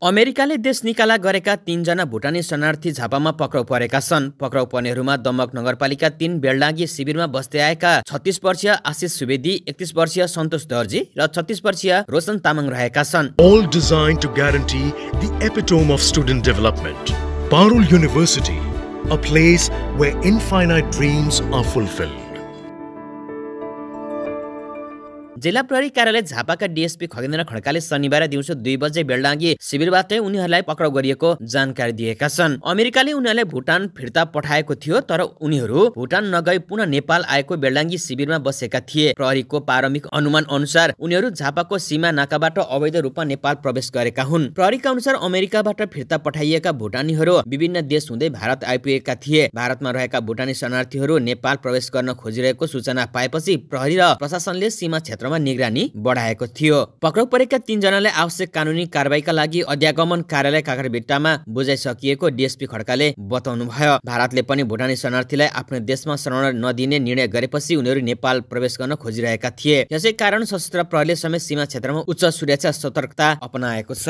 अमेरिकाले देश निकाला गरेका 3 जना भुटानी शरणार्थी झापामा पक्राउ परेका छन्। पक्राउ पर्नेहरूमा दमक नगरपालिका 3 बेलडाँगी शिविरमा बस्दै आएका 36 वर्षीय आशिष सुवेदी, 31 वर्षीय सन्तोष दर्जी र 36 वर्षीय रोशन तामाङ रहेका छन्। All designed to guarantee the epitome of student development. Parul University, a place where infinite dreams are fulfilled. जिल्ला प्रहरी कार्यालय झापाका डीएसपी खगेन्द्र खड्काले शनिबार दिउँसो 2 बजे बेलडाँगी शिविरबाटै उनीहरूलाई पक्राउ गरिएको जानकारी दिएका छन्। अमेरिकाले उनीहरूलाई भुटान फिर्ता पठाएको थियो, तर उनीहरू भुटान नगई पुनः नेपाल आएको बेलडाँगी शिविरमा बसेका थिए। प्रहरीको प्रारम्भिक अनुमान अनुसार उनीहरू झापाको सीमा नाकाबाट अवैध रूपमा नेपाल प्रवेश गरेका हुन्। प्रहरीका अनुसार अमेरिकाबाट फिर्ता पठाइएका भुटानीहरू विभिन्न देश हुँदै भारत आइपुगेका थिए। भारतमा रहेका भुटानी शरणार्थीहरू नेपाल प्रवेश गर्न खोजिरहेको सूचना पाएपछि प्रहरी र प्रशासनले सीमा क्षेत्रमा निगरानी बढाएको थियो। पक्राउ परेका 3 जनालाई आवश्यक कानुनी कारबाहीका लागि अध्यागमन कार्यालय काँक्राभिट्टामा बुझाइसकिएको डीएसपी खड्काले बताउनु भयो। भारतले पनि भुटानी शरणार्थीलाई आफ्नो देशमा शरण नदिने निर्णय गरेपछि उनीहरू नेपाल प्रवेश गर्न खोजिरहेका थिए। यसै कारण सशस्त्र प्रहरीले समेत सीमा क्षेत्रमा उच्च सुरक्षा सतर्कता अपनाएको छ।